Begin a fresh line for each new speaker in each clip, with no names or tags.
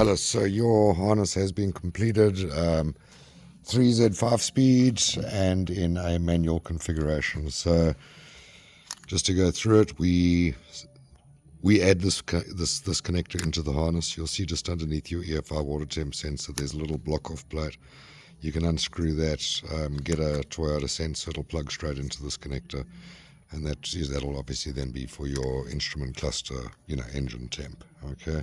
Alice, so your harness has been completed, 3Z 5-speed and in a manual configuration. So just to go through it, we add this connector into the harness. You'll see just underneath your EFI water temp sensor there's a little block-off plate. You can unscrew that, get a Toyota sensor, it'll plug straight into this connector, and that'll obviously then be for your instrument cluster, engine temp. Okay.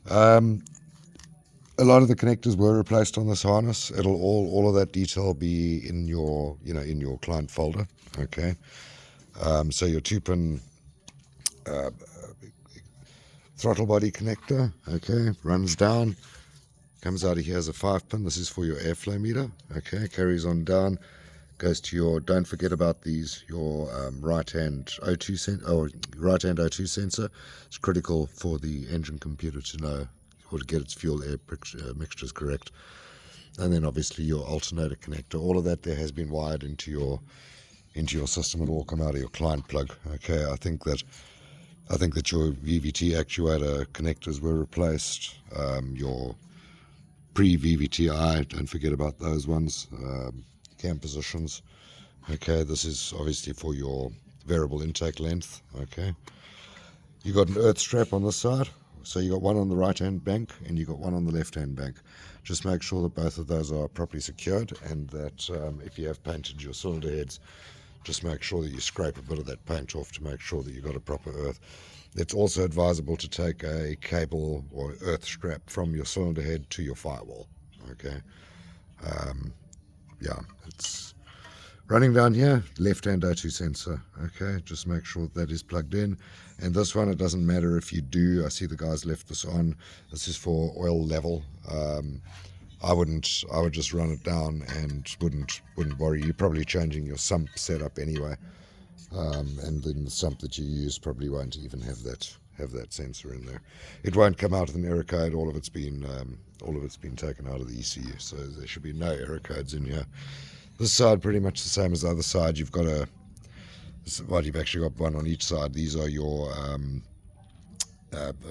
A lot of the connectors were replaced on this harness. It'll all of that detail be in your in your client folder. Okay. So your 2-pin throttle body connector, okay, runs down, comes out of here as a 5-pin. This is for your airflow meter. Okay, carries on down, goes to your, don't forget about these, your right-hand O2 sensor. It's critical for the engine computer to know or to get its fuel air mixtures correct. And then obviously your alternator connector. All of that there has been wired into your system and all come out of your client plug. Okay, I think that your VVT actuator connectors were replaced. Your pre-VVTi, don't forget about those ones. Cam positions. Okay, this is obviously for your variable intake length. Okay, you got an earth strap on this side, so you got one on the right hand bank and you got one on the left hand bank. Just make sure that both of those are properly secured, and that if you have painted your cylinder heads, just make sure that you scrape a bit of that paint off to make sure that you've got a proper earth. It's also advisable to take a cable or earth strap from your cylinder head to your firewall. Okay. Yeah, it's running down here, left-hand O2 sensor. Okay, just make sure that is plugged in. And this one, it doesn't matter if you do. I see the guys left this on. This is for oil level. I would just run it down and wouldn't worry. You're probably changing your sump setup anyway, and then the sump that you use probably won't even have that sensor in there. It won't come out with an error code. All of it's been taken out of the ECU, so there should be no error codes in here. This side pretty much the same as the other side. You've actually got one on each side. These are your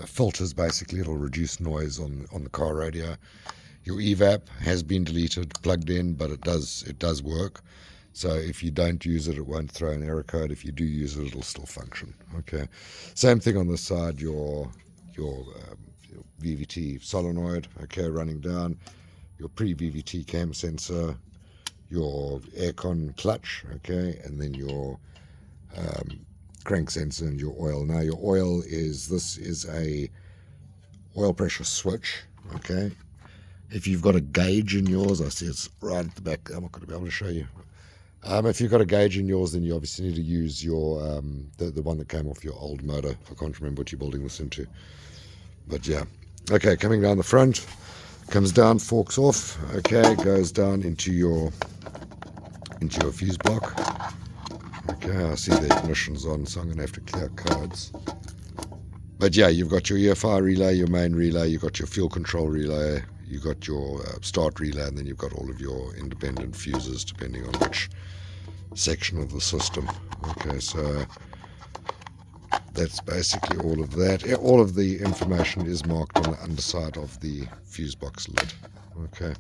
filters. Basically, it'll reduce noise on the car radio. Your evap has been deleted, plugged in, but it does work. So if you don't use it, it won't throw an error code. If you do use it, it'll still function. Okay. Same thing on this side. Your VVT solenoid. Okay, running down. Your pre-VVT cam sensor. Your aircon clutch. Okay, and then your crank sensor and your oil. Now your oil this is a oil pressure switch. Okay. If you've got a gauge in yours, I see it's right at the back. I'm not going to be able to show you. If you've got a gauge in yours, then you obviously need to use your the one that came off your old motor. I can't remember what you're building this into, but yeah. Okay, coming down the front, comes down, forks off. Okay, goes down into your fuse block. Okay, I see the ignition's on, so I'm going to have to clear codes. But yeah, you've got your EFI relay, your main relay, you've got your fuel control relay, you've got your start relay, and then you've got all of your independent fuses depending on which section of the system. Okay, so that's basically all of that. All of the information is marked on the underside of the fuse box lid. Okay,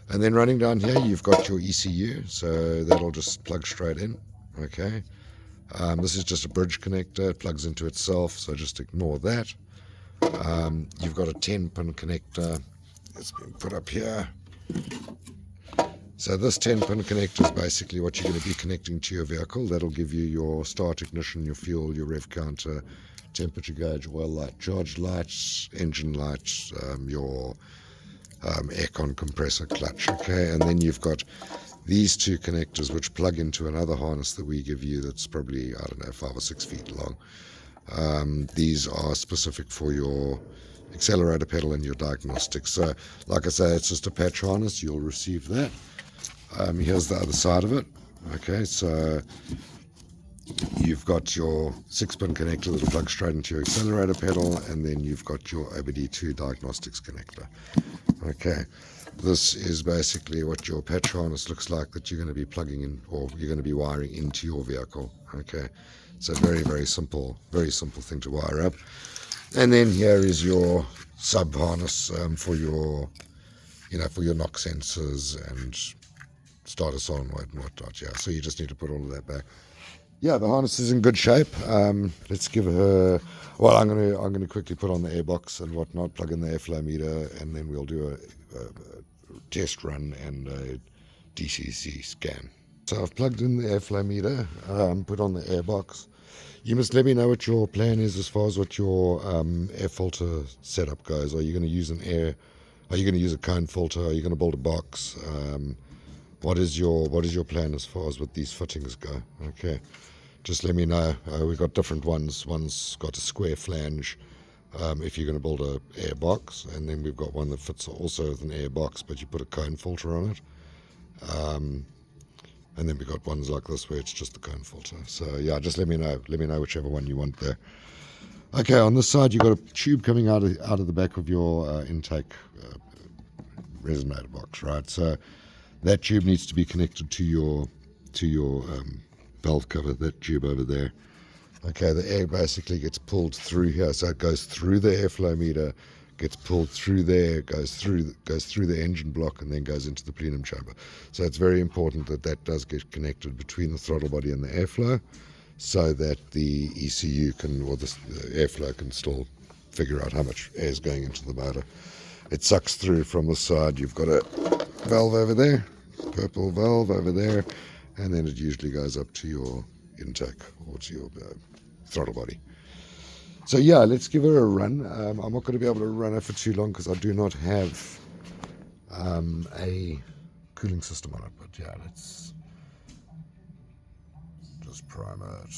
and then running down here, you've got your ECU, so that'll just plug straight in. Okay. This is just a bridge connector. It plugs into itself, so just ignore that. You've got a 10-pin connector that's been put up here. So this 10-pin connector is basically what you're going to be connecting to your vehicle. That'll give you your start ignition, your fuel, your rev counter, temperature gauge, oil light, charge lights, engine lights, your aircon compressor clutch. Okay, and then you've got these two connectors which plug into another harness that we give you that's probably, I don't know, 5 or 6 feet long. These are specific for your accelerator pedal and your diagnostics. So like I say, it's just a patch harness. You'll receive that. Here's the other side of it. Okay, so you've got your 6-pin connector that'll plug straight into your accelerator pedal, and then you've got your OBD2 diagnostics connector. Okay, this is basically what your patch harness looks like that you're going to be plugging in, or you're going to be wiring into your vehicle. Okay, so very, very simple thing to wire up. And then here is your sub harness for your, for your knock sensors and starter solenoid and whatnot. Yeah, so you just need to put all of that back. Yeah, the harness is in good shape. Let's give her. Well, I'm gonna quickly put on the airbox and whatnot, plug in the airflow meter, and then we'll do a test run and a DCC scan. So I've plugged in the airflow meter, put on the airbox. You must let me know what your plan is as far as what your air filter setup goes. Are you going to use an air? Are you going to use a cone filter? Are you going to build a box? What is your plan as far as what these fittings go? Okay, just let me know. We've got different ones. One's got a square flange if you're going to build a air box, and then we've got one that fits also with an air box, but you put a cone filter on it. And then we've got ones like this where it's just the cone filter. So yeah, just let me know. Let me know whichever one you want there. Okay, on this side you've got a tube coming out of the back of your intake resonator box, right? So that tube needs to be connected to your valve cover, that tube over there. Okay, the air basically gets pulled through here, so it goes through the airflow meter, gets pulled through there, goes through the engine block, and then goes into the plenum chamber. So it's very important that that does get connected between the throttle body and the airflow, so that the ECU can, or the airflow can still figure out how much air is going into the motor. It sucks through from the side. You've got a valve over there, purple valve over there, and then it usually goes up to your intake or to your throttle body. So yeah, let's give her a run. I'm not going to be able to run her for too long because I do not have a cooling system on it. But yeah, let's just prime it.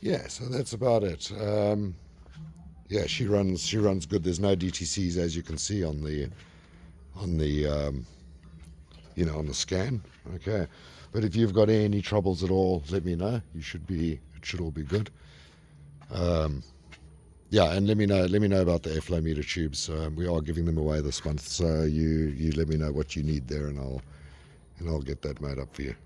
Yeah, so that's about it. Yeah, she runs good. There's no DTCs, as you can see on the on the scan. Okay, but if you've got any troubles at all, let me know. It should all be good. Yeah, and let me know about the airflow meter tubes. We are giving them away this month, so you let me know what you need there, and I'll get that made up for you.